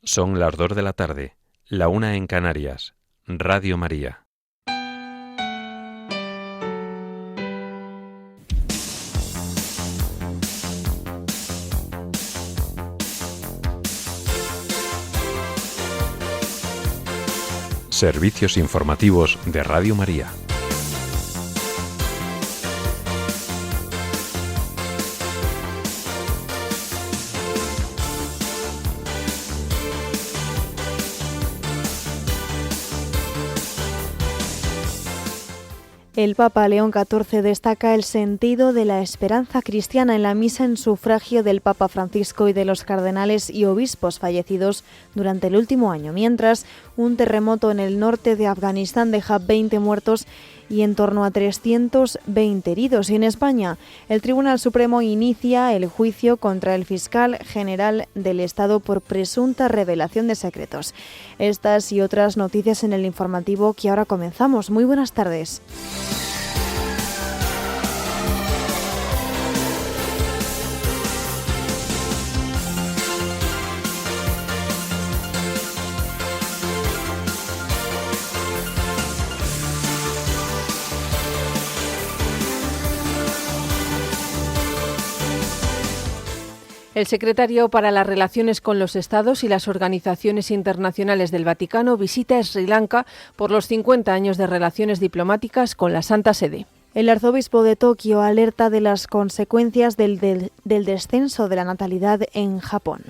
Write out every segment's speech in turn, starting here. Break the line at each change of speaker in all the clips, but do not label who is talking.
Son las 2 de la tarde, la 1 en Canarias. Radio María. Servicios informativos de Radio María.
El Papa León XIV destaca el sentido de la esperanza cristiana en la misa en sufragio del Papa Francisco y de los cardenales y obispos fallecidos durante el último año, mientras un terremoto en el norte de Afganistán deja 20 muertos y en torno a 320 heridos. Y en España, el Tribunal Supremo inicia el juicio contra el fiscal general del Estado por presunta revelación de secretos. Estas y otras noticias en el informativo que ahora comenzamos. Muy buenas tardes.
El secretario para las Relaciones con los Estados y las organizaciones internacionales del Vaticano visita Sri Lanka por los 50 años de relaciones diplomáticas con la Santa Sede.
El arzobispo de Tokio alerta de las consecuencias del descenso de la natalidad en Japón.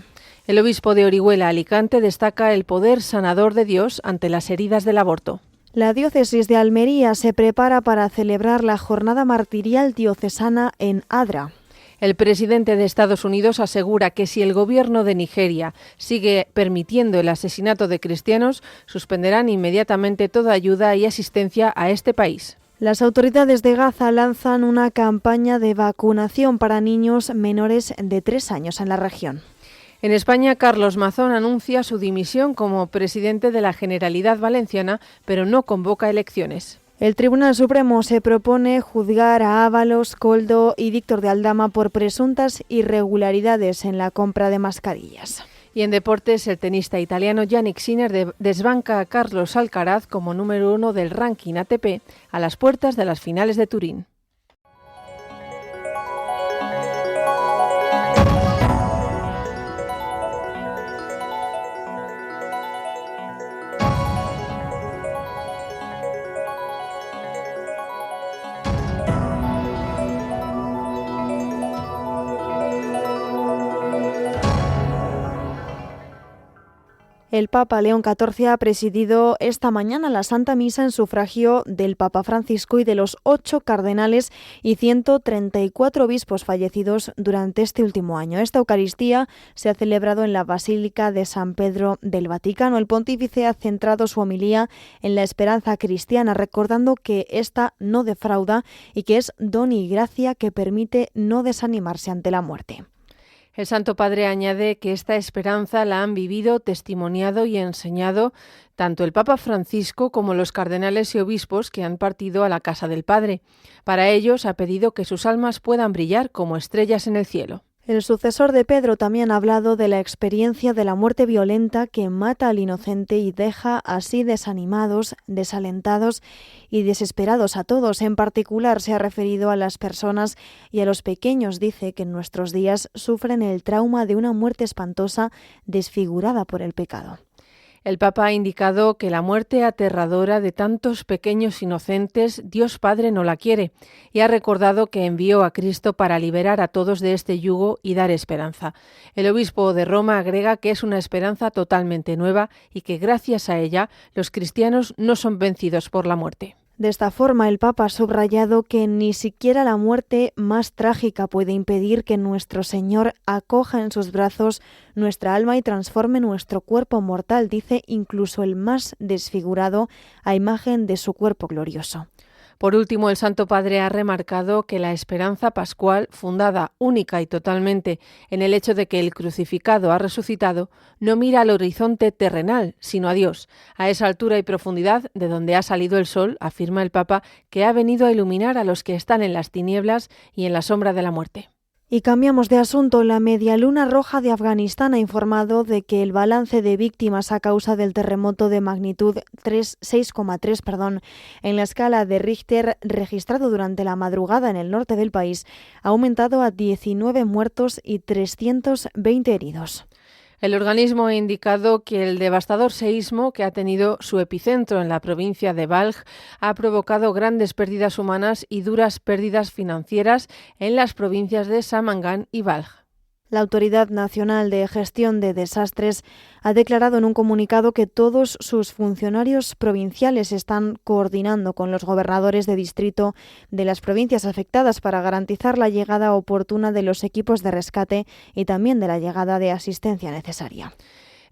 El obispo de Orihuela, Alicante, destaca el poder sanador de Dios ante las heridas del aborto.
La diócesis de Almería se prepara para celebrar la jornada martirial diocesana en Adra.
El presidente de Estados Unidos asegura que si el gobierno de Nigeria sigue permitiendo el asesinato de cristianos, suspenderán inmediatamente toda ayuda y asistencia a este país.
Las autoridades de Gaza lanzan una campaña de vacunación para niños menores de 3 años en la región.
En España, Carlos Mazón anuncia su dimisión como presidente de la Generalidad Valenciana, pero no convoca elecciones.
El Tribunal Supremo se propone juzgar a Ábalos, Koldo y Víctor de Aldama por presuntas irregularidades en la compra de mascarillas.
Y en deportes, el tenista italiano Jannik Sinner desbanca a Carlos Alcaraz como número 1 del ranking ATP a las puertas de las finales de Turín.
El Papa León XIV ha presidido esta mañana la Santa Misa en sufragio del Papa Francisco y de los 8 cardenales y 134 obispos fallecidos durante este último año. Esta Eucaristía se ha celebrado en la Basílica de San Pedro del Vaticano. El pontífice ha centrado su homilía en la esperanza cristiana, recordando que esta no defrauda y que es don y gracia que permite no desanimarse ante la muerte.
El Santo Padre añade que esta esperanza la han vivido, testimoniado y enseñado tanto el Papa Francisco como los cardenales y obispos que han partido a la casa del Padre. Para ellos ha pedido que sus almas puedan brillar como estrellas en el cielo.
El sucesor de Pedro también ha hablado de la experiencia de la muerte violenta que mata al inocente y deja así desanimados, desalentados y desesperados a todos. En particular se ha referido a las personas y a los pequeños. Dice que en nuestros días sufren el trauma de una muerte espantosa desfigurada por el pecado.
El Papa ha indicado que la muerte aterradora de tantos pequeños inocentes, Dios Padre no la quiere, y ha recordado que envió a Cristo para liberar a todos de este yugo y dar esperanza. El obispo de Roma agrega que es una esperanza totalmente nueva y que gracias a ella los cristianos no son vencidos por la muerte.
De esta forma, el Papa ha subrayado que ni siquiera la muerte más trágica puede impedir que nuestro Señor acoja en sus brazos nuestra alma y transforme nuestro cuerpo mortal, dice incluso el más desfigurado, a imagen de su cuerpo glorioso.
Por último, el Santo Padre ha remarcado que la esperanza pascual, fundada única y totalmente en el hecho de que el crucificado ha resucitado, no mira al horizonte terrenal, sino a Dios, a esa altura y profundidad de donde ha salido el sol, afirma el Papa, que ha venido a iluminar a los que están en las tinieblas y en la sombra de la muerte.
Y cambiamos de asunto. La Media Luna Roja de Afganistán ha informado de que el balance de víctimas a causa del terremoto de magnitud 6,3 en la escala de Richter registrado durante la madrugada en el norte del país ha aumentado a 19 muertos y 320 heridos.
El organismo ha indicado que el devastador seísmo que ha tenido su epicentro en la provincia de Balj ha provocado grandes pérdidas humanas y duras pérdidas financieras en las provincias de Samangan y Balj.
La Autoridad Nacional de Gestión de Desastres ha declarado en un comunicado que todos sus funcionarios provinciales están coordinando con los gobernadores de distrito de las provincias afectadas para garantizar la llegada oportuna de los equipos de rescate y también de la llegada de asistencia necesaria.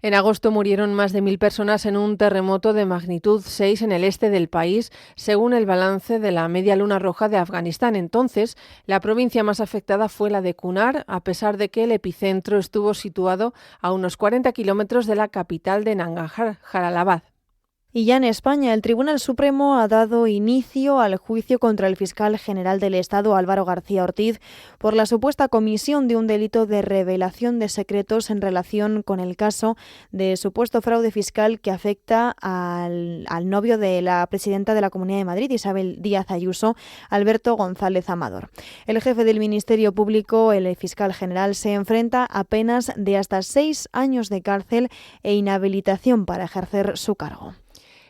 En agosto murieron más de 1.000 personas en un terremoto de magnitud 6 en el este del país, según el balance de la Media Luna Roja de Afganistán. Entonces, la provincia más afectada fue la de Kunar, a pesar de que el epicentro estuvo situado a unos 40 kilómetros de la capital de Nangarhar, Jalalabad.
Y ya en España, el Tribunal Supremo ha dado inicio al juicio contra el fiscal general del Estado, Álvaro García Ortiz, por la supuesta comisión de un delito de revelación de secretos en relación con el caso de supuesto fraude fiscal que afecta al novio de la presidenta de la Comunidad de Madrid, Isabel Díaz Ayuso, Alberto González Amador. El jefe del Ministerio Público, el fiscal general, se enfrenta a penas de hasta 6 años de cárcel e inhabilitación para ejercer su cargo.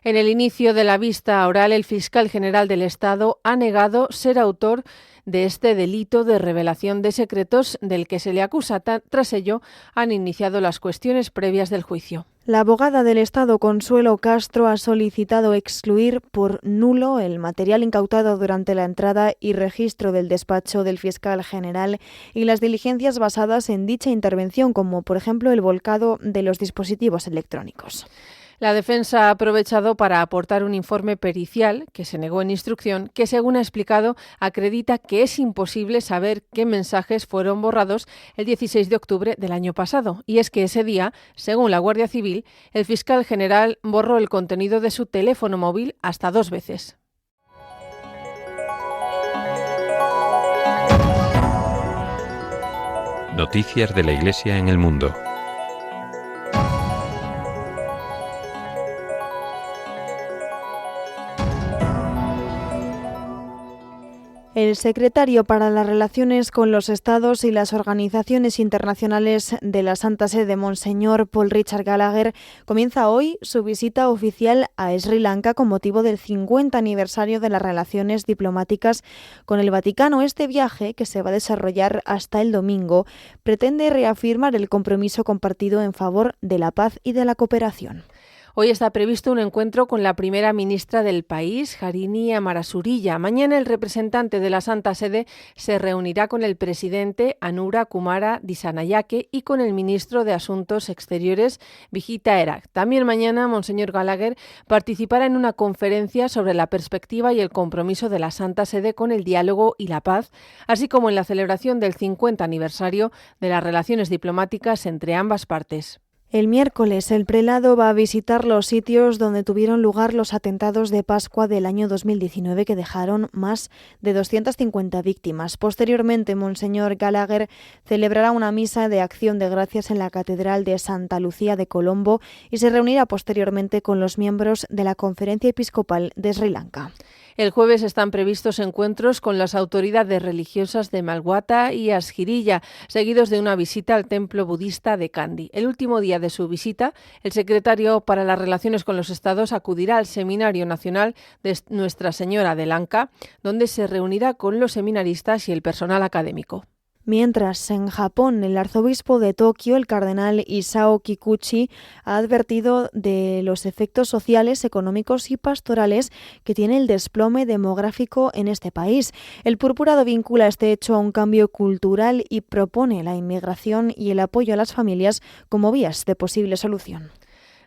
En el inicio de la vista oral, el fiscal general del Estado ha negado ser autor de este delito de revelación de secretos del que se le acusa. Tras ello, han iniciado las cuestiones previas del juicio.
La abogada del Estado, Consuelo Castro, ha solicitado excluir por nulo el material incautado durante la entrada y registro del despacho del fiscal general y las diligencias basadas en dicha intervención, como por ejemplo el volcado de los dispositivos electrónicos.
La defensa ha aprovechado para aportar un informe pericial, que se negó en instrucción, que, según ha explicado, acredita que es imposible saber qué mensajes fueron borrados el 16 de octubre del año pasado. Y es que ese día, según la Guardia Civil, el fiscal general borró el contenido de su teléfono móvil hasta 2 veces.
Noticias de la Iglesia en el mundo.
El secretario para las Relaciones con los Estados y las Organizaciones Internacionales de la Santa Sede, Monseñor Paul Richard Gallagher, comienza hoy su visita oficial a Sri Lanka con motivo del 50 aniversario de las relaciones diplomáticas con el Vaticano. Este viaje, que se va a desarrollar hasta el domingo, pretende reafirmar el compromiso compartido en favor de la paz y de la cooperación.
Hoy está previsto un encuentro con la primera ministra del país, Harini Amarasurilla. Mañana el representante de la Santa Sede se reunirá con el presidente Anura Kumara Dissanayake y con el ministro de Asuntos Exteriores, Vijita Erak. También mañana Monseñor Gallagher participará en una conferencia sobre la perspectiva y el compromiso de la Santa Sede con el diálogo y la paz, así como en la celebración del 50 aniversario de las relaciones diplomáticas entre ambas partes.
El miércoles, el prelado va a visitar los sitios donde tuvieron lugar los atentados de Pascua del año 2019 que dejaron más de 250 víctimas. Posteriormente, Monseñor Gallagher celebrará una misa de acción de gracias en la Catedral de Santa Lucía de Colombo y se reunirá posteriormente con los miembros de la Conferencia Episcopal de Sri Lanka.
El jueves están previstos encuentros con las autoridades religiosas de Malwata y Asgirilla, seguidos de una visita al templo budista de Kandy. El último día de su visita, el secretario para las Relaciones con los Estados acudirá al Seminario Nacional de Nuestra Señora de Lanka, donde se reunirá con los seminaristas y el personal académico.
Mientras, en Japón, el arzobispo de Tokio, el cardenal Isao Kikuchi, ha advertido de los efectos sociales, económicos y pastorales que tiene el desplome demográfico en este país. El purpurado vincula este hecho a un cambio cultural y propone la inmigración y el apoyo a las familias como vías de posible solución.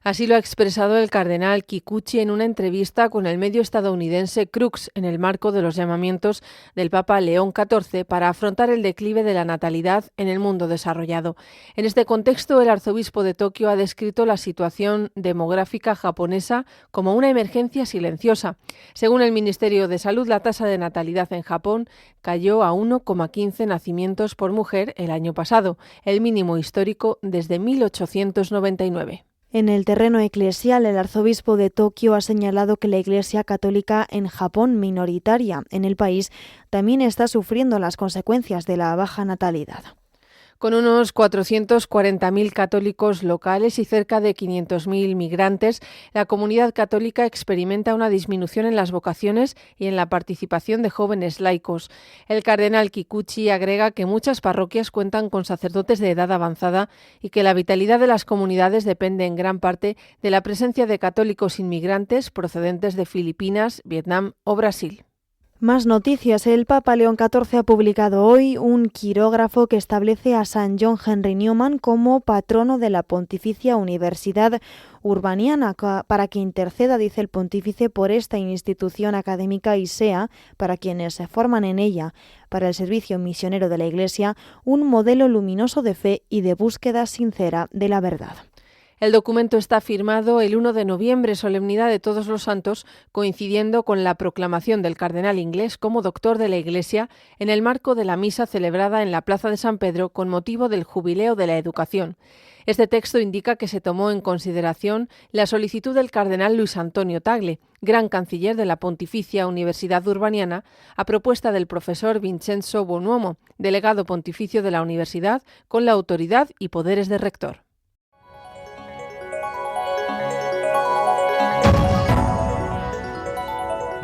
Así lo ha expresado el cardenal Kikuchi en una entrevista con el medio estadounidense Crux en el marco de los llamamientos del Papa León XIV para afrontar el declive de la natalidad en el mundo desarrollado. En este contexto, el arzobispo de Tokio ha descrito la situación demográfica japonesa como una emergencia silenciosa. Según el Ministerio de Salud, la tasa de natalidad en Japón cayó a 1,15 nacimientos por mujer el año pasado, el mínimo histórico desde 1899.
En el terreno eclesial, el arzobispo de Tokio ha señalado que la Iglesia católica en Japón, minoritaria en el país, también está sufriendo las consecuencias de la baja natalidad.
Con unos 440.000 católicos locales y cerca de 500.000 migrantes, la comunidad católica experimenta una disminución en las vocaciones y en la participación de jóvenes laicos. El cardenal Kikuchi agrega que muchas parroquias cuentan con sacerdotes de edad avanzada y que la vitalidad de las comunidades depende en gran parte de la presencia de católicos inmigrantes procedentes de Filipinas, Vietnam o Brasil.
Más noticias. El Papa León XIV ha publicado hoy un quirógrafo que establece a San John Henry Newman como patrono de la Pontificia Universidad Urbaniana para que interceda, dice el pontífice, por esta institución académica y sea, para quienes se forman en ella, para el servicio misionero de la Iglesia, un modelo luminoso de fe y de búsqueda sincera de la verdad.
El documento está firmado el 1 de noviembre, solemnidad de Todos los Santos, coincidiendo con la proclamación del cardenal inglés como doctor de la Iglesia en el marco de la misa celebrada en la Plaza de San Pedro con motivo del Jubileo de la Educación. Este texto indica que se tomó en consideración la solicitud del cardenal Luis Antonio Tagle, gran canciller de la Pontificia Universidad Urbaniana, a propuesta del profesor Vincenzo Bonuomo, delegado pontificio de la universidad, con la autoridad y poderes de rector.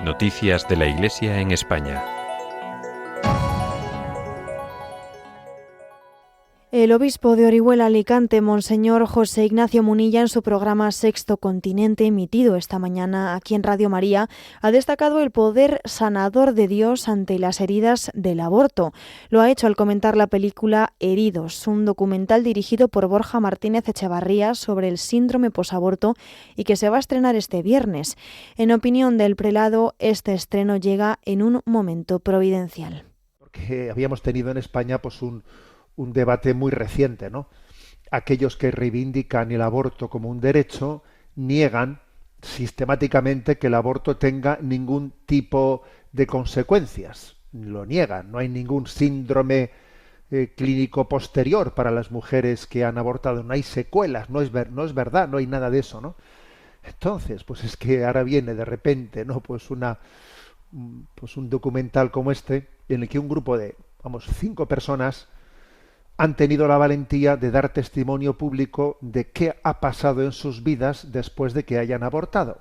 Noticias de la Iglesia en España.
El obispo de Orihuela Alicante, Monseñor José Ignacio Munilla, en su programa Sexto Continente, emitido esta mañana aquí en Radio María, ha destacado el poder sanador de Dios ante las heridas del aborto. Lo ha hecho al comentar la película Heridos, un documental dirigido por Borja Martínez Echevarría sobre el síndrome posaborto y que se va a estrenar este viernes. En opinión del prelado, este estreno llega en un momento providencial.
Porque habíamos tenido en España un debate muy reciente, ¿no? Aquellos que reivindican el aborto como un derecho niegan sistemáticamente que el aborto tenga ningún tipo de consecuencias. Lo niegan. No hay ningún síndrome clínico posterior para las mujeres que han abortado. No hay secuelas. No es verdad. No hay nada de eso, ¿no? Entonces, pues es que ahora viene de repente, ¿no? Pues un documental como este en el que un grupo de, 5 personas han tenido la valentía de dar testimonio público de qué ha pasado en sus vidas después de que hayan abortado.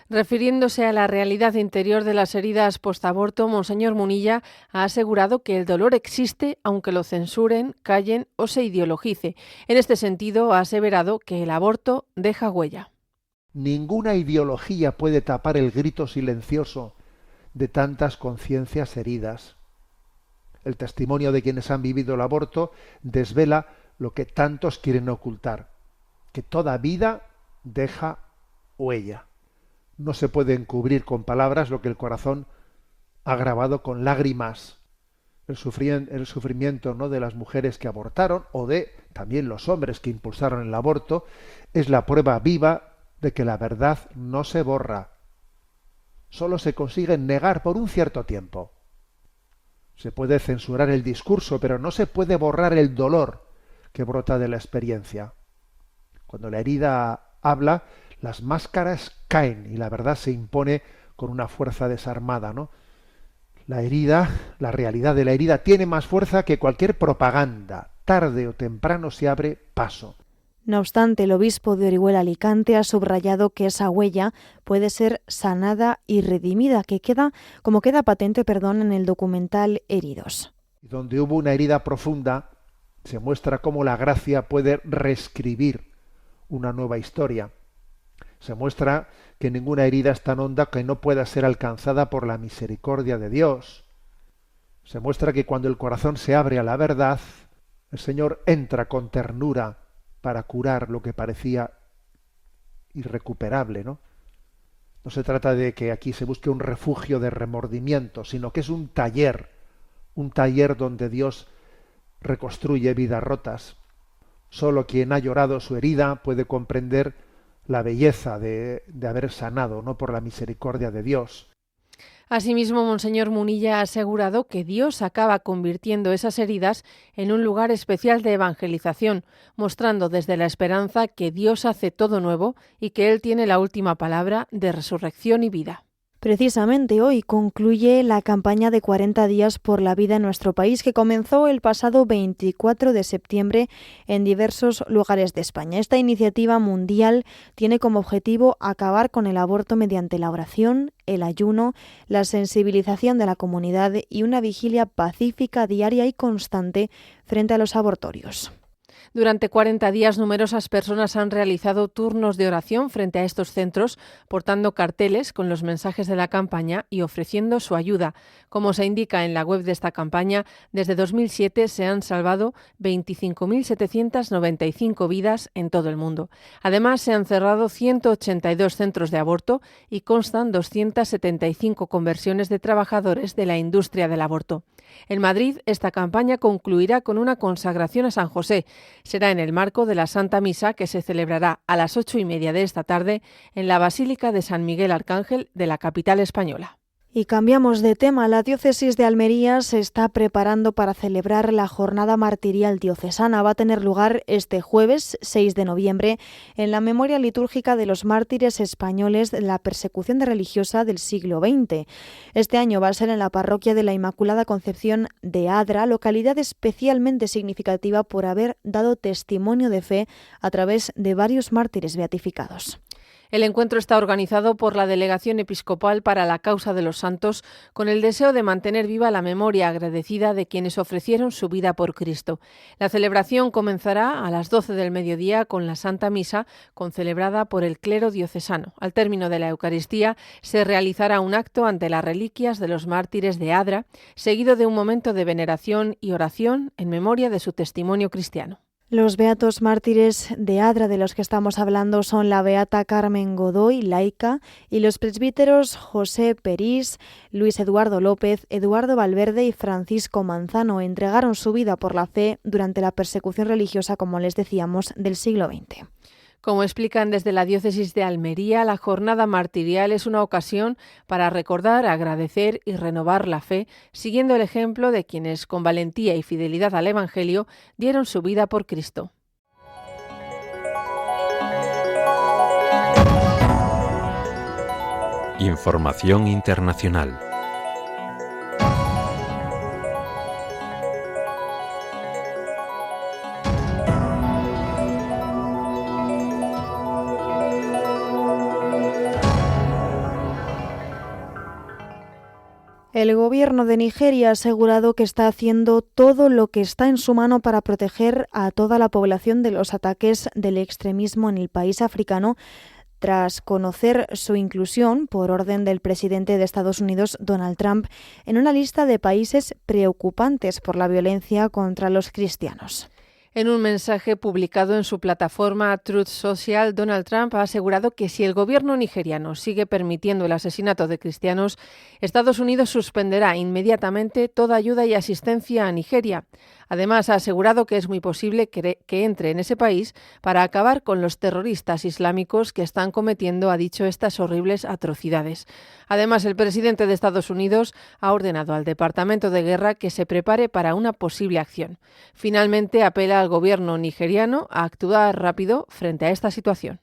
Refiriéndose a la realidad interior de las heridas postaborto, Monseñor Munilla ha asegurado que el dolor existe aunque lo censuren, callen o se ideologice. En este sentido, ha aseverado que el aborto deja huella.
Ninguna ideología puede tapar el grito silencioso de tantas conciencias heridas. El testimonio de quienes han vivido el aborto desvela lo que tantos quieren ocultar, que toda vida deja huella. No se puede encubrir con palabras lo que el corazón ha grabado con lágrimas. El sufrimiento, ¿no?, de las mujeres que abortaron o de también los hombres que impulsaron el aborto es la prueba viva de que la verdad no se borra. Solo se consigue negar por un cierto tiempo. Se puede censurar el discurso, pero no se puede borrar el dolor que brota de la experiencia. Cuando la herida habla, las máscaras caen y la verdad se impone con una fuerza desarmada, ¿no? La herida, la realidad de la herida tiene más fuerza que cualquier propaganda. Tarde o temprano se abre paso.
No obstante, el obispo de Orihuela Alicante ha subrayado que esa huella puede ser sanada y redimida, como queda patente en el documental Heridos.
Donde hubo una herida profunda, se muestra cómo la gracia puede reescribir una nueva historia. Se muestra que ninguna herida es tan honda que no pueda ser alcanzada por la misericordia de Dios. Se muestra que cuando el corazón se abre a la verdad, el Señor entra con ternura para curar lo que parecía irrecuperable, ¿no? No se trata de que aquí se busque un refugio de remordimiento, sino que es un taller donde Dios reconstruye vidas rotas. Solo quien ha llorado su herida puede comprender la belleza de haber sanado, ¿no?, por la misericordia de Dios.
Asimismo, Monseñor Munilla ha asegurado que Dios acaba convirtiendo esas heridas en un lugar especial de evangelización, mostrando desde la esperanza que Dios hace todo nuevo y que Él tiene la última palabra de resurrección y vida.
Precisamente hoy concluye la campaña de 40 días por la vida en nuestro país, que comenzó el pasado 24 de septiembre en diversos lugares de España. Esta iniciativa mundial tiene como objetivo acabar con el aborto mediante la oración, el ayuno, la sensibilización de la comunidad y una vigilia pacífica, diaria y constante frente a los abortorios.
Durante 40 días, numerosas personas han realizado turnos de oración frente a estos centros, portando carteles con los mensajes de la campaña y ofreciendo su ayuda. Como se indica en la web de esta campaña, desde 2007 se han salvado 25.795 vidas en todo el mundo. Además, se han cerrado 182 centros de aborto y constan 275 conversiones de trabajadores de la industria del aborto. En Madrid, esta campaña concluirá con una consagración a San José. Será en el marco de la Santa Misa, que se celebrará a las 8:30 de esta tarde en la Basílica de San Miguel Arcángel de la capital española.
Y cambiamos de tema. La diócesis de Almería se está preparando para celebrar la jornada martirial diocesana. Va a tener lugar este jueves 6 de noviembre en la memoria litúrgica de los mártires españoles de la persecución religiosa del siglo XX. Este año va a ser en la parroquia de la Inmaculada Concepción de Adra, localidad especialmente significativa por haber dado testimonio de fe a través de varios mártires beatificados.
El encuentro está organizado por la Delegación Episcopal para la Causa de los Santos, con el deseo de mantener viva la memoria agradecida de quienes ofrecieron su vida por Cristo. La celebración comenzará a las 12 del mediodía con la Santa Misa, concelebrada por el clero diocesano. Al término de la Eucaristía se realizará un acto ante las reliquias de los mártires de Adra, seguido de un momento de veneración y oración en memoria de su testimonio cristiano.
Los beatos mártires de Adra de los que estamos hablando son la beata Carmen Godoy, laica, y los presbíteros José Perís, Luis Eduardo López, Eduardo Valverde y Francisco Manzano. Entregaron su vida por la fe durante la persecución religiosa, como les decíamos, del siglo XX.
Como explican desde la diócesis de Almería, la jornada martirial es una ocasión para recordar, agradecer y renovar la fe, siguiendo el ejemplo de quienes con valentía y fidelidad al Evangelio dieron su vida por Cristo.
Información internacional.
El gobierno de Nigeria ha asegurado que está haciendo todo lo que está en su mano para proteger a toda la población de los ataques del extremismo en el país africano, tras conocer su inclusión, por orden del presidente de Estados Unidos, Donald Trump, en una lista de países preocupantes por la violencia contra los cristianos.
En un mensaje publicado en su plataforma Truth Social, Donald Trump ha asegurado que si el gobierno nigeriano sigue permitiendo el asesinato de cristianos, Estados Unidos suspenderá inmediatamente toda ayuda y asistencia a Nigeria. Además, ha asegurado que es muy posible que entre en ese país para acabar con los terroristas islámicos que están cometiendo, ha dicho, estas horribles atrocidades. Además, el presidente de Estados Unidos ha ordenado al Departamento de Guerra que se prepare para una posible acción. Finalmente, apela al gobierno nigeriano a actuar rápido frente a esta situación.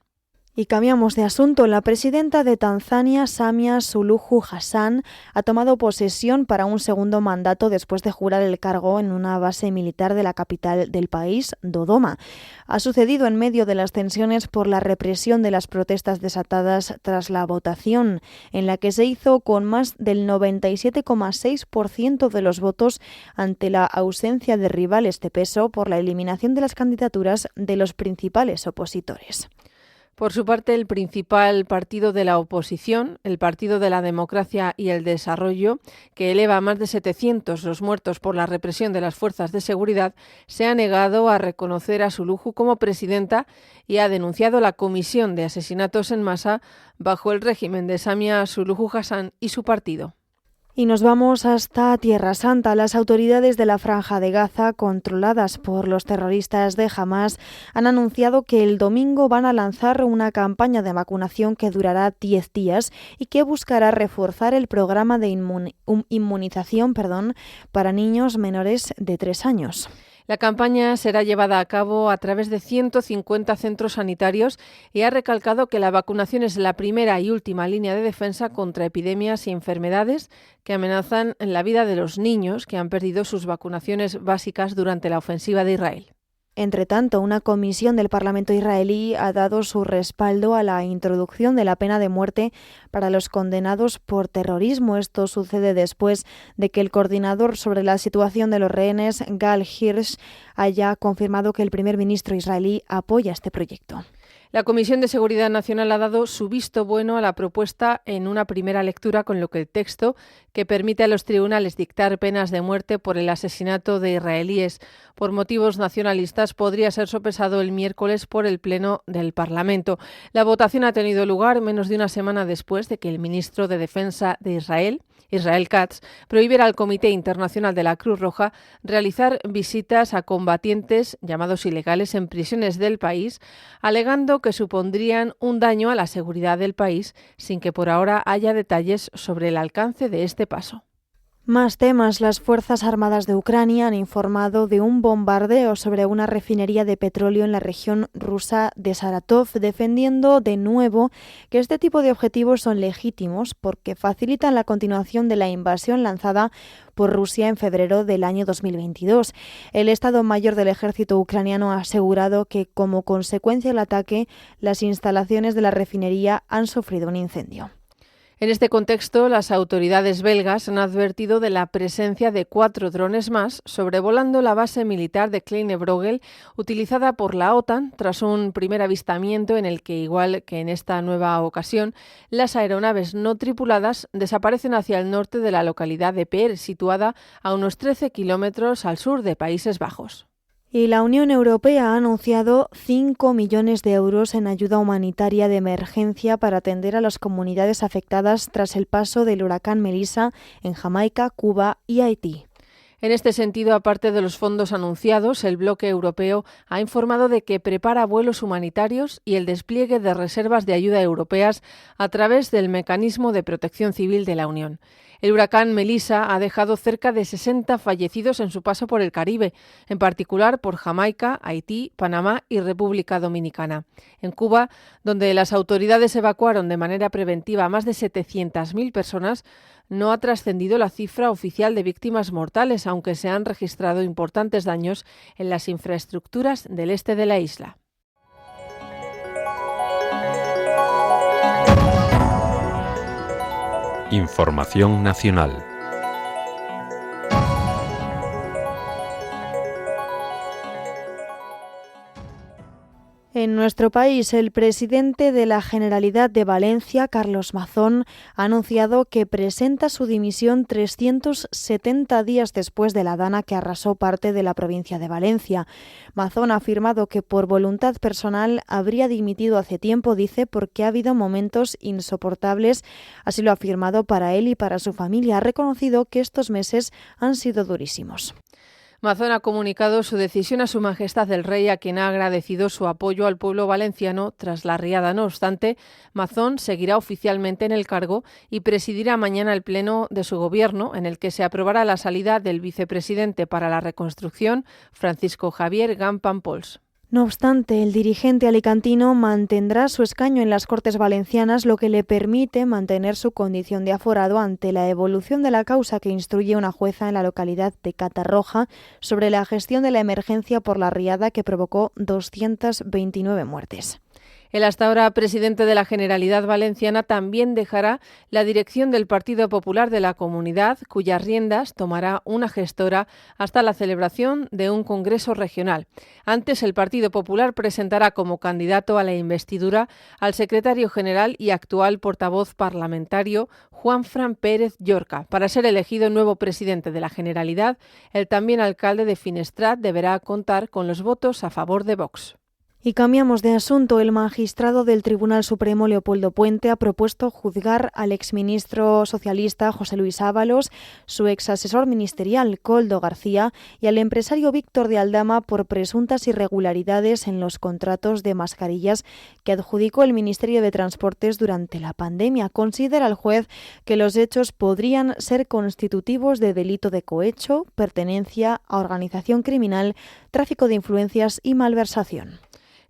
Y cambiamos de asunto. La presidenta de Tanzania, Samia Suluhu Hassan, ha tomado posesión para un segundo mandato después de jurar el cargo en una base militar de la capital del país, Dodoma. Ha sucedido en medio de las tensiones por la represión de las protestas desatadas tras la votación, en la que se hizo con más del 97,6% de los votos ante la ausencia de rivales de peso por la eliminación de las candidaturas de los principales opositores.
Por su parte, el principal partido de la oposición, el Partido de la Democracia y el Desarrollo, que eleva a más de 700 los muertos por la represión de las fuerzas de seguridad, se ha negado a reconocer a Suluhu como presidenta y ha denunciado la comisión de asesinatos en masa bajo el régimen de Samia Suluhu Hassan y su partido.
Y nos vamos hasta Tierra Santa. Las autoridades de la Franja de Gaza, controladas por los terroristas de Hamás, han anunciado que el domingo van a lanzar una campaña de vacunación que durará 10 días y que buscará reforzar el programa de inmunización para niños menores de 3 años.
La campaña será llevada a cabo a través de 150 centros sanitarios y ha recalcado que la vacunación es la primera y última línea de defensa contra epidemias y enfermedades que amenazan la vida de los niños que han perdido sus vacunaciones básicas durante la ofensiva de Israel.
Entre tanto, una comisión del Parlamento israelí ha dado su respaldo a la introducción de la pena de muerte para los condenados por terrorismo. Esto sucede después de que el coordinador sobre la situación de los rehenes, Gal Hirsch, haya confirmado que el primer ministro israelí apoya este proyecto.
La Comisión de Seguridad Nacional ha dado su visto bueno a la propuesta en una primera lectura, con lo que el texto, que permite a los tribunales dictar penas de muerte por el asesinato de israelíes por motivos nacionalistas, podría ser sopesado el miércoles por el Pleno del Parlamento. La votación ha tenido lugar menos de una semana después de que el ministro de Defensa de Israel Katz, prohibiera al Comité Internacional de la Cruz Roja realizar visitas a combatientes llamados ilegales en prisiones del país, alegando que supondrían un daño a la seguridad del país, sin que por ahora haya detalles sobre el alcance de este paso.
Más temas. Las Fuerzas Armadas de Ucrania han informado de un bombardeo sobre una refinería de petróleo en la región rusa de Saratov, defendiendo de nuevo que este tipo de objetivos son legítimos porque facilitan la continuación de la invasión lanzada por Rusia en febrero del año 2022. El Estado Mayor del Ejército ucraniano ha asegurado que, como consecuencia del ataque, las instalaciones de la refinería han sufrido un incendio.
En este contexto, las autoridades belgas han advertido de la presencia de 4 drones más sobrevolando la base militar de Kleine Brogel, utilizada por la OTAN tras un primer avistamiento en el que, igual que en esta nueva ocasión, las aeronaves no tripuladas desaparecen hacia el norte de la localidad de Peer, situada a unos 13 kilómetros al sur de Países Bajos.
Y la Unión Europea ha anunciado 5 millones de euros en ayuda humanitaria de emergencia para atender a las comunidades afectadas tras el paso del huracán Melissa en Jamaica, Cuba y Haití.
En este sentido, aparte de los fondos anunciados, el bloque europeo ha informado de que prepara vuelos humanitarios y el despliegue de reservas de ayuda europeas a través del Mecanismo de Protección Civil de la Unión. El huracán Melissa ha dejado cerca de 60 fallecidos en su paso por el Caribe, en particular por Jamaica, Haití, Panamá y República Dominicana. En Cuba, donde las autoridades evacuaron de manera preventiva a más de 700.000 personas, no ha trascendido la cifra oficial de víctimas mortales, aunque se han registrado importantes daños en las infraestructuras del este de la isla.
Información nacional.
En nuestro país, el presidente de la Generalidad de Valencia, Carlos Mazón, ha anunciado que presenta su dimisión 370 días después de la dana que arrasó parte de la provincia de Valencia. Mazón ha afirmado que por voluntad personal habría dimitido hace tiempo, dice, porque ha habido momentos insoportables. Así lo ha afirmado para él y para su familia. Ha reconocido que estos meses han sido durísimos.
Mazón ha comunicado su decisión a Su Majestad el Rey, a quien ha agradecido su apoyo al pueblo valenciano tras la riada. No obstante, Mazón seguirá oficialmente en el cargo y presidirá mañana el pleno de su gobierno, en el que se aprobará la salida del vicepresidente para la reconstrucción, Francisco Javier Gampan-Pols.
No obstante, el dirigente alicantino mantendrá su escaño en las Cortes Valencianas, lo que le permite mantener su condición de aforado ante la evolución de la causa que instruye una jueza en la localidad de Catarroja sobre la gestión de la emergencia por la riada que provocó 229 muertes.
El hasta ahora presidente de la Generalidad Valenciana también dejará la dirección del Partido Popular de la comunidad, cuyas riendas tomará una gestora hasta la celebración de un congreso regional. Antes, el Partido Popular presentará como candidato a la investidura al secretario general y actual portavoz parlamentario Juanfran Pérez Llorca. Para ser elegido nuevo presidente de la Generalidad, el también alcalde de Finestrat deberá contar con los votos a favor de Vox.
Y cambiamos de asunto. El magistrado del Tribunal Supremo, Leopoldo Puente, ha propuesto juzgar al exministro socialista José Luis Ábalos, su exasesor ministerial Koldo García y al empresario Víctor de Aldama por presuntas irregularidades en los contratos de mascarillas que adjudicó el Ministerio de Transportes durante la pandemia. Considera el juez que los hechos podrían ser constitutivos de delito de cohecho, pertenencia a organización criminal, tráfico de influencias y malversación.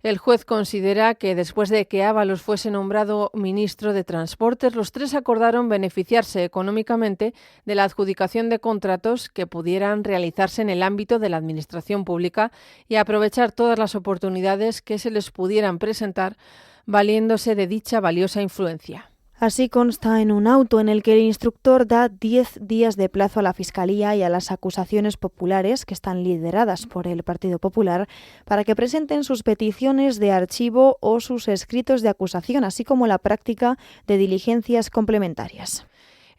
El juez considera que después de que Ábalos fuese nombrado ministro de Transportes, los tres acordaron beneficiarse económicamente de la adjudicación de contratos que pudieran realizarse en el ámbito de la administración pública y aprovechar todas las oportunidades que se les pudieran presentar valiéndose de dicha valiosa influencia.
Así consta en un auto en el que el instructor da 10 días de plazo a la Fiscalía y a las acusaciones populares, que están lideradas por el Partido Popular, para que presenten sus peticiones de archivo o sus escritos de acusación, así como la práctica de diligencias complementarias.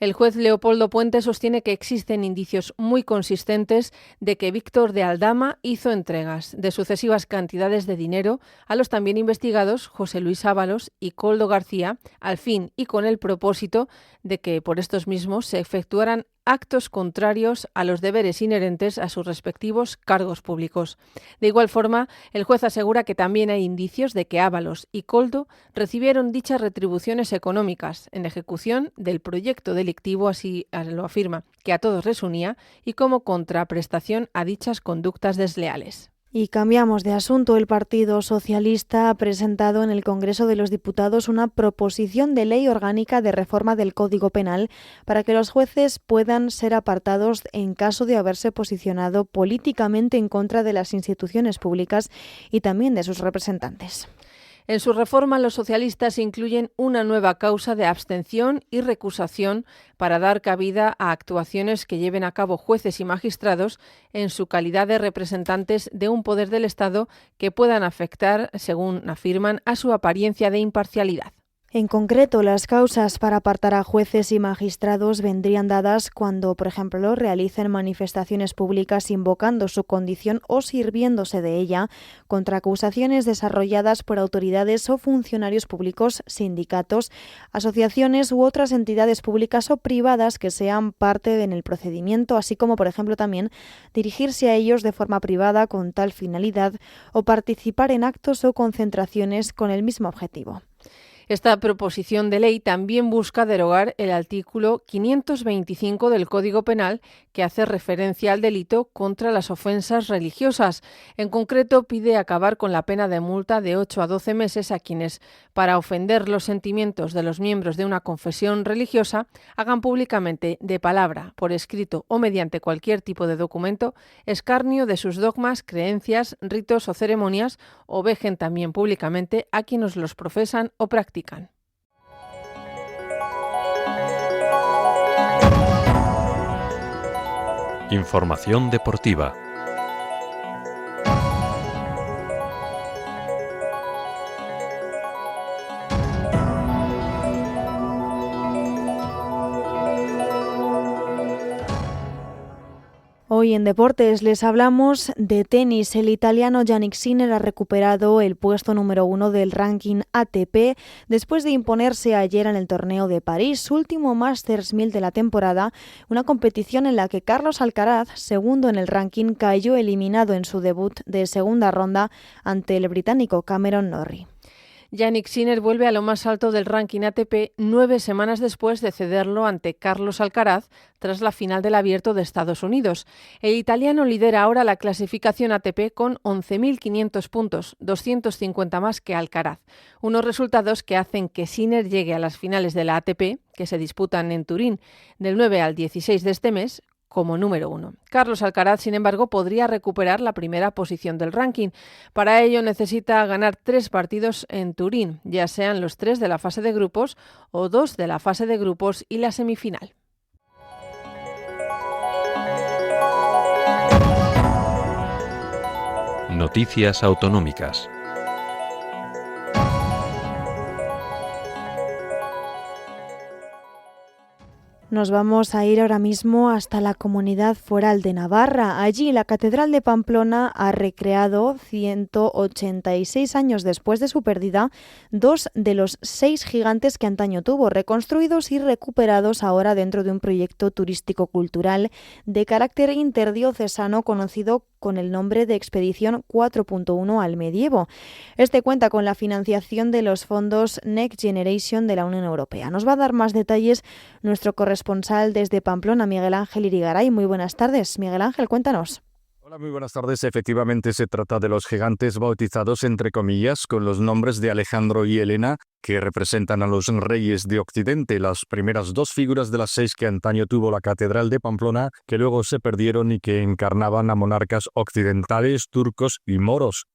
El juez Leopoldo Puente sostiene que existen indicios muy consistentes de que Víctor de Aldama hizo entregas de sucesivas cantidades de dinero a los también investigados José Luis Ábalos y Koldo García, al fin y con el propósito de que por estos mismos se efectuaran actos contrarios a los deberes inherentes a sus respectivos cargos públicos. De igual forma, el juez asegura que también hay indicios de que Ábalos y Koldo recibieron dichas retribuciones económicas en ejecución del proyecto delictivo, así lo afirma, que a todos les unía y como contraprestación a dichas conductas desleales.
Y cambiamos de asunto. El Partido Socialista ha presentado en el Congreso de los Diputados una proposición de ley orgánica de reforma del Código Penal para que los jueces puedan ser apartados en caso de haberse posicionado políticamente en contra de las instituciones públicas y también de sus representantes.
En su reforma, los socialistas incluyen una nueva causa de abstención y recusación para dar cabida a actuaciones que lleven a cabo jueces y magistrados en su calidad de representantes de un poder del Estado que puedan afectar, según afirman, a su apariencia de imparcialidad.
En concreto, las causas para apartar a jueces y magistrados vendrían dadas cuando, por ejemplo, realicen manifestaciones públicas invocando su condición o sirviéndose de ella contra acusaciones desarrolladas por autoridades o funcionarios públicos, sindicatos, asociaciones u otras entidades públicas o privadas que sean parte en el procedimiento, así como, por ejemplo, también dirigirse a ellos de forma privada con tal finalidad o participar en actos o concentraciones con el mismo objetivo.
Esta proposición de ley también busca derogar el artículo 525 del Código Penal que hace referencia al delito contra las ofensas religiosas. En concreto, pide acabar con la pena de multa de 8 a 12 meses a quienes, para ofender los sentimientos de los miembros de una confesión religiosa, hagan públicamente, de palabra, por escrito o mediante cualquier tipo de documento, escarnio de sus dogmas, creencias, ritos o ceremonias, o vejen también públicamente a quienes los profesan o practican.
Información deportiva.
Hoy en Deportes les hablamos de tenis. El italiano Jannik Sinner ha recuperado el puesto número 1 del ranking ATP después de imponerse ayer en el torneo de París, su último Masters 1000 de la temporada, una competición en la que Carlos Alcaraz, segundo en el ranking, cayó eliminado en su debut de segunda ronda ante el británico Cameron Norrie.
Jannik Sinner vuelve a lo más alto del ranking ATP 9 semanas después de cederlo ante Carlos Alcaraz tras la final del Abierto de Estados Unidos. El italiano lidera ahora la clasificación ATP con 11.500 puntos, 250 más que Alcaraz. Unos resultados que hacen que Sinner llegue a las finales de la ATP, que se disputan en Turín del 9 al 16 de este mes, como número 1. Carlos Alcaraz, sin embargo, podría recuperar la primera posición del ranking. Para ello necesita ganar 3 partidos en Turín, ya sean los 3 de la fase de grupos o 2 de la fase de grupos y la semifinal.
Noticias autonómicas.
Nos vamos a ir ahora mismo hasta la Comunidad Foral de Navarra. Allí la Catedral de Pamplona ha recreado, 186 años después de su pérdida, 2 de los 6 gigantes que antaño tuvo, reconstruidos y recuperados ahora dentro de un proyecto turístico-cultural de carácter interdiocesano conocido con el nombre de Expedición 4.1 al Medievo. Este cuenta con la financiación de los fondos Next Generation de la Unión Europea. Nos va a dar más detalles nuestro corresponsal desde Pamplona, Miguel Ángel Irigaray. Muy buenas tardes, Miguel Ángel, cuéntanos.
Hola, muy buenas tardes. Efectivamente se trata de los gigantes bautizados entre comillas con los nombres de Alejandro y Helena, que representan a los reyes de Occidente, las primeras 2 figuras de las 6 que antaño tuvo la Catedral de Pamplona, que luego se perdieron y que encarnaban a monarcas occidentales, turcos y moros.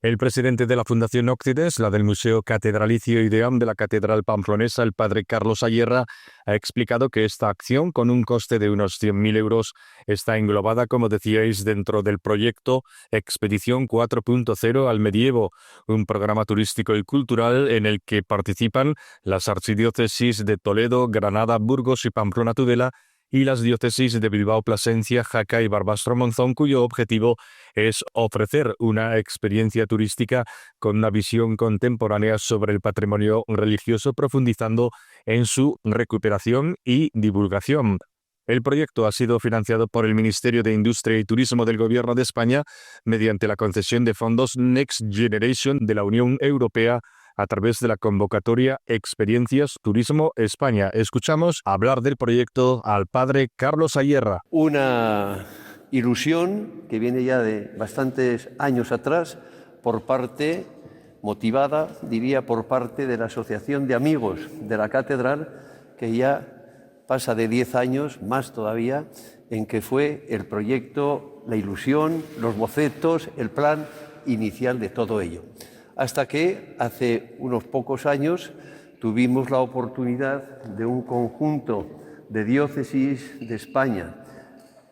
El presidente de la Fundación Occides, la del Museo Catedralicio Ideam de la Catedral Pamplonesa, el padre Carlos Ayerra, ha explicado que esta acción, con un coste de unos 100.000 euros, está englobada, como decíais, dentro del proyecto Expedición 4.0 al Medievo, un programa turístico y cultural en el que participan las archidiócesis de Toledo, Granada, Burgos y Pamplona-Tudela, y las diócesis de Bilbao, Plasencia, Jaca y Barbastro-Monzón, cuyo objetivo es ofrecer una experiencia turística con una visión contemporánea sobre el patrimonio religioso, profundizando en su recuperación y divulgación. El proyecto ha sido financiado por el Ministerio de Industria y Turismo del Gobierno de España mediante la concesión de fondos Next Generation de la Unión Europea a través de la convocatoria Experiencias Turismo España. Escuchamos hablar del proyecto al padre Carlos Ayerra.
Una ilusión que viene ya de bastantes años atrás motivada, diría, por parte de la Asociación de Amigos de la Catedral, que ya pasa de 10 años, más todavía, en que fue el proyecto, la ilusión, los bocetos, el plan inicial de todo ello. Hasta que hace unos pocos años tuvimos la oportunidad de un conjunto de diócesis de España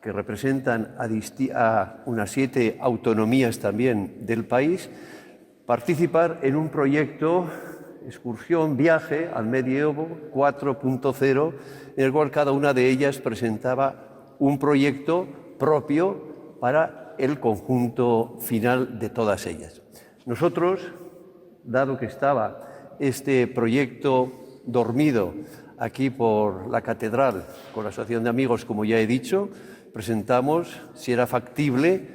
que representan a unas 7 autonomías también del país, participar en un proyecto, excursión, viaje al Medievo 4.0, en el cual cada una de ellas presentaba un proyecto propio para el conjunto final de todas ellas. Nosotros, dado que estaba este proyecto dormido aquí por la Catedral, con la Asociación de Amigos, como ya he dicho, presentamos, si era factible,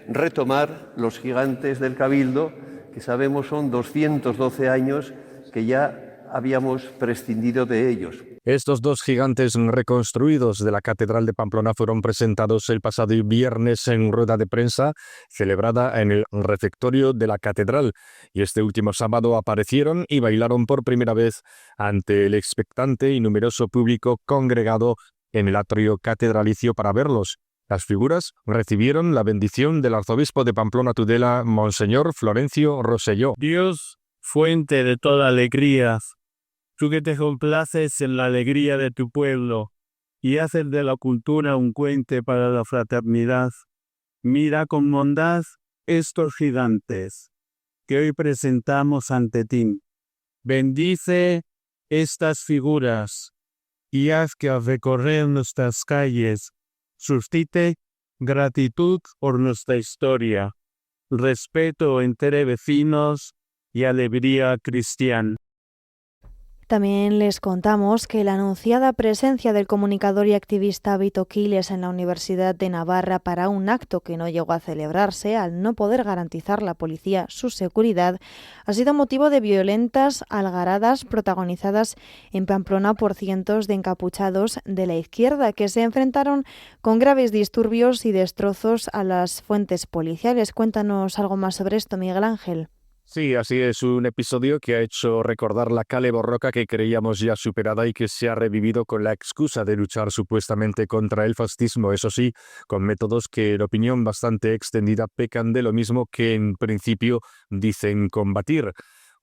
retomar los gigantes del Cabildo, que sabemos son 212 años que ya habíamos prescindido de ellos.
Estos 2 gigantes reconstruidos de la Catedral de Pamplona fueron presentados el pasado viernes en rueda de prensa celebrada en el refectorio de la Catedral, y este último sábado aparecieron y bailaron por primera vez ante el expectante y numeroso público congregado en el atrio catedralicio para verlos. Las figuras recibieron la bendición del arzobispo de Pamplona-Tudela, Monseñor Florencio Rosselló.
Dios, fuente de toda alegría, tú que te complaces en la alegría de tu pueblo y haces de la cultura un puente para la fraternidad, mira con bondad estos gigantes que hoy presentamos ante ti. Bendice estas figuras y haz que al recorrer nuestras calles suscite gratitud por nuestra historia, respeto entre vecinos y alegría cristiana.
También les contamos que la anunciada presencia del comunicador y activista Vito Quiles en la Universidad de Navarra para un acto que no llegó a celebrarse al no poder garantizar la policía su seguridad ha sido motivo de violentas algaradas protagonizadas en Pamplona por cientos de encapuchados de la izquierda que se enfrentaron con graves disturbios y destrozos a las fuentes policiales. Cuéntanos algo más sobre esto, Miguel Ángel.
Sí, así es, un episodio que ha hecho recordar la Kale Borroka que creíamos ya superada y que se ha revivido con la excusa de luchar supuestamente contra el fascismo, eso sí, con métodos que en opinión bastante extendida pecan de lo mismo que en principio dicen combatir.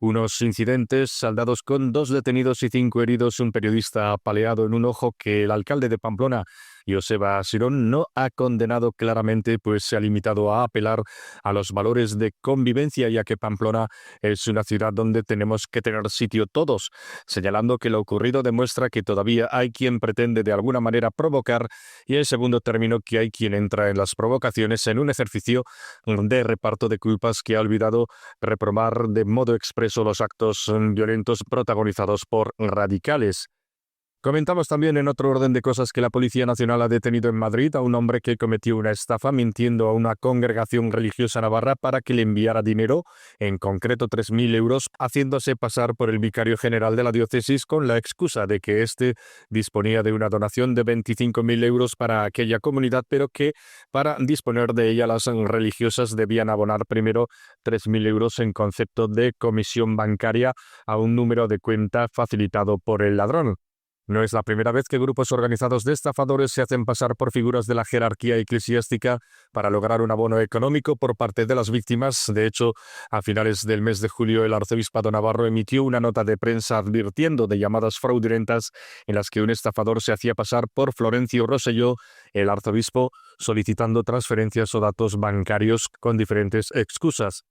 Unos incidentes saldados con 2 detenidos y 5 heridos, un periodista apaleado en un ojo que el alcalde de Pamplona, Joseba Sirón, no ha condenado claramente, pues se ha limitado a apelar a los valores de convivencia, ya que Pamplona es una ciudad donde tenemos que tener sitio todos, señalando que lo ocurrido demuestra que todavía hay quien pretende de alguna manera provocar y, en segundo término, que hay quien entra en las provocaciones en un ejercicio de reparto de culpas que ha olvidado reprobar de modo expreso los actos violentos protagonizados por radicales. Comentamos también en otro orden de cosas que la Policía Nacional ha detenido en Madrid a un hombre que cometió una estafa mintiendo a una congregación religiosa navarra para que le enviara dinero, en concreto 3.000 euros, haciéndose pasar por el vicario general de la diócesis con la excusa de que éste disponía de una donación de 25.000 euros para aquella comunidad, pero que para disponer de ella las religiosas debían abonar primero 3.000 euros en concepto de comisión bancaria a un número de cuenta facilitado por el ladrón. No es la primera vez que grupos organizados de estafadores se hacen pasar por figuras de la jerarquía eclesiástica para lograr un abono económico por parte de las víctimas. De hecho, a finales del mes de julio, el arzobispado navarro emitió una nota de prensa advirtiendo de llamadas fraudulentas en las que un estafador se hacía pasar por Florencio Rosselló, el arzobispo, solicitando transferencias o datos bancarios con diferentes excusas.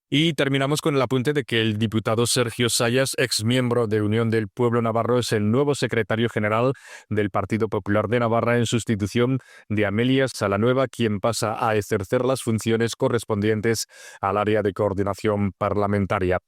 Y terminamos con el apunte de que el diputado Sergio Sayas, exmiembro de Unión del Pueblo Navarro, es el nuevo secretario general del Partido Popular de Navarra en sustitución de Amelia Salanueva, quien pasa a ejercer las funciones correspondientes al área de coordinación parlamentaria.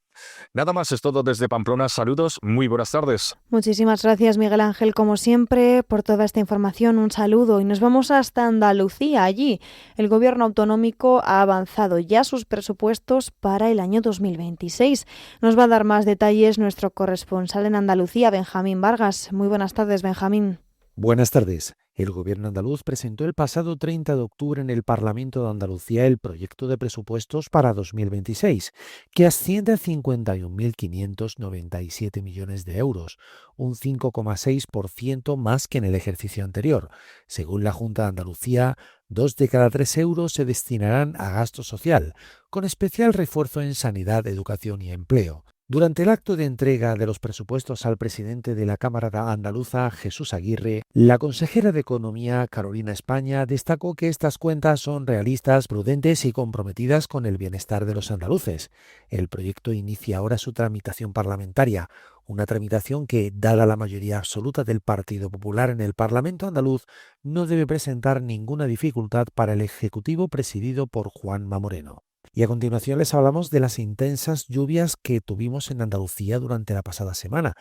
Nada más, es todo desde Pamplona. Saludos, muy buenas tardes.
Muchísimas gracias, Miguel Ángel, como siempre, por toda esta información. Un saludo y nos vamos hasta Andalucía. Allí, el gobierno autonómico ha avanzado ya sus presupuestos para el año 2026. Nos va a dar más detalles nuestro corresponsal en Andalucía, Benjamín Vargas. Muy buenas tardes, Benjamín.
Buenas tardes. El Gobierno andaluz presentó el pasado 30 de octubre en el Parlamento de Andalucía el proyecto de presupuestos para 2026, que asciende a 51.597 millones de euros, un 5,6% más que en el ejercicio anterior. Según la Junta de Andalucía, 2 de cada 3 euros se destinarán a gasto social, con especial refuerzo en sanidad, educación y empleo. Durante el acto de entrega de los presupuestos al presidente de la Cámara Andaluza, Jesús Aguirre, la consejera de Economía, Carolina España, destacó que estas cuentas son realistas, prudentes y comprometidas con el bienestar de los andaluces. El proyecto inicia ahora su tramitación parlamentaria, una tramitación que, dada la mayoría absoluta del Partido Popular en el Parlamento andaluz, no debe presentar ninguna dificultad para el Ejecutivo presidido por Juanma Moreno. Y a continuación les hablamos de las intensas lluvias que tuvimos en Andalucía durante la pasada semana,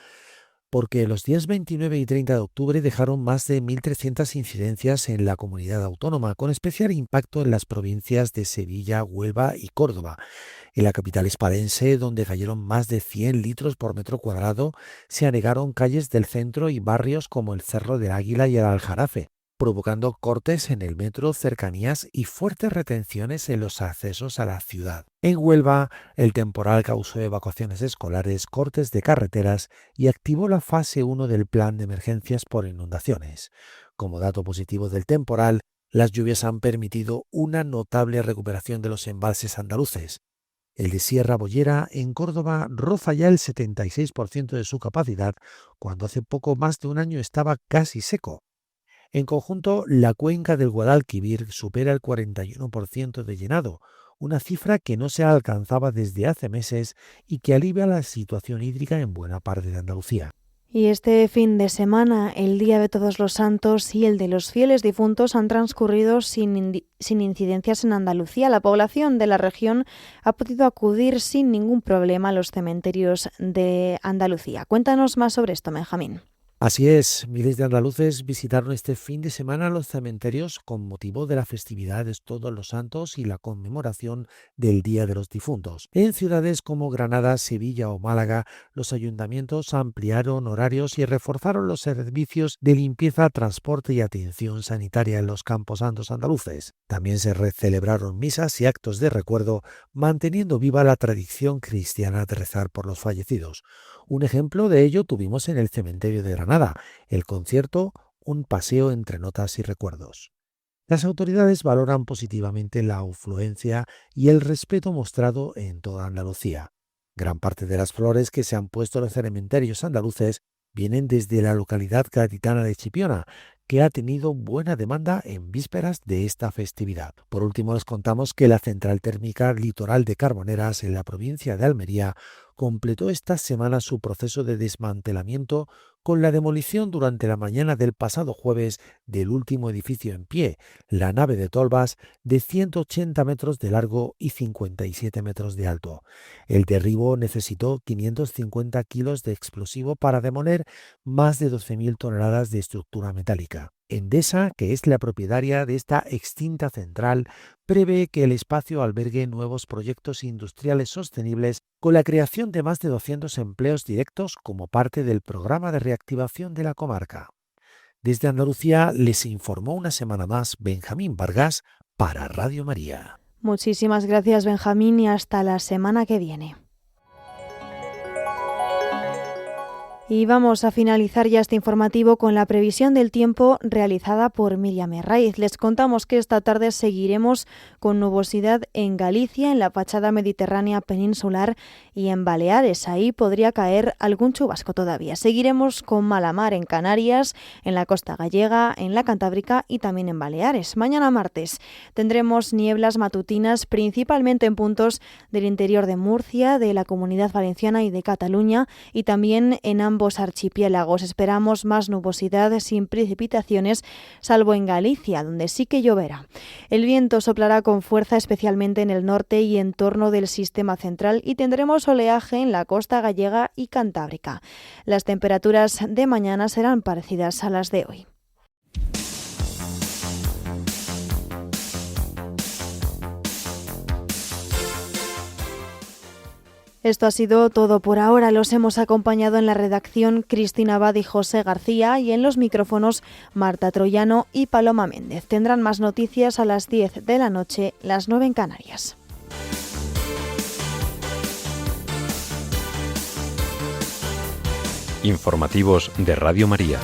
porque los días 29 y 30 de octubre dejaron más de 1.300 incidencias en la comunidad autónoma, con especial impacto en las provincias de Sevilla, Huelva y Córdoba. En la capital hispalense, donde cayeron más de 100 litros por metro cuadrado, se anegaron calles del centro y barrios como el Cerro del Águila y el Aljarafe, provocando cortes en el metro, cercanías y fuertes retenciones en los accesos a la ciudad. En Huelva, el temporal causó evacuaciones escolares, cortes de carreteras y activó la fase 1 del plan de emergencias por inundaciones. Como dato positivo del temporal, las lluvias han permitido una notable recuperación de los embalses andaluces. El de Sierra Bollera, en Córdoba, roza ya el 76% de su capacidad, cuando hace poco más de un año estaba casi seco. En conjunto, la cuenca del Guadalquivir supera el 41% de llenado, una cifra que no se alcanzaba desde hace meses y que alivia la situación hídrica en buena parte de Andalucía.
Y este fin de semana, el Día de Todos los Santos y el de los fieles difuntos han transcurrido sin incidencias en Andalucía. La población de la región ha podido acudir sin ningún problema a los cementerios de Andalucía. Cuéntanos más sobre esto, Benjamín.
Así es, miles de andaluces visitaron este fin de semana los cementerios con motivo de la festividad de Todos los Santos y la conmemoración del Día de los Difuntos. En ciudades como Granada, Sevilla o Málaga, los ayuntamientos ampliaron horarios y reforzaron los servicios de limpieza, transporte y atención sanitaria en los camposantos andaluces. También se celebraron misas y actos de recuerdo, manteniendo viva la tradición cristiana de rezar por los fallecidos. Un ejemplo de ello tuvimos en el cementerio de Granada, el concierto Un paseo entre notas y recuerdos. Las autoridades valoran positivamente la afluencia y el respeto mostrado en toda Andalucía. Gran parte de las flores que se han puesto en los cementerios andaluces vienen desde la localidad gaditana de Chipiona, que ha tenido buena demanda en vísperas de esta festividad. Por último, les contamos que la central térmica Litoral de Carboneras, en la provincia de Almería, completó esta semana su proceso de desmantelamiento con la demolición durante la mañana del pasado jueves del último edificio en pie, la nave de tolvas de 180 metros de largo y 57 metros de alto. El derribo necesitó 550 kilos de explosivo para demoler más de 12.000 toneladas de estructura metálica. Endesa, que es la propietaria de esta extinta central, prevé que el espacio albergue nuevos proyectos industriales sostenibles con la creación de más de 200 empleos directos como parte del programa de reactivación de la comarca. Desde Andalucía les informó una semana más Benjamín Vargas para Radio María.
Muchísimas gracias, Benjamín, y hasta la semana que viene. Y vamos a finalizar ya este informativo con la previsión del tiempo realizada por Miriam Herraiz. Les contamos que esta tarde seguiremos con nubosidad en Galicia, en la fachada mediterránea peninsular y en Baleares. Ahí podría caer algún chubasco todavía. Seguiremos con mala mar en Canarias, en la costa gallega, en la Cantábrica y también en Baleares. Mañana martes tendremos nieblas matutinas principalmente en puntos del interior de Murcia, de la Comunidad Valenciana y de Cataluña, y también en ambos archipiélagos. Esperamos más nubosidad sin precipitaciones, salvo en Galicia, donde sí que lloverá. El viento soplará con fuerza especialmente en el norte y en torno del sistema central, y tendremos oleaje en la costa gallega y cantábrica. Las temperaturas de mañana serán parecidas a las de hoy. Esto ha sido todo por ahora. Los hemos acompañado en la redacción Cristina Abad y José García, y en los micrófonos Marta Troyano y Paloma Méndez. Tendrán más noticias a las 10 de la noche, las 9 en Canarias.
Informativos de Radio María.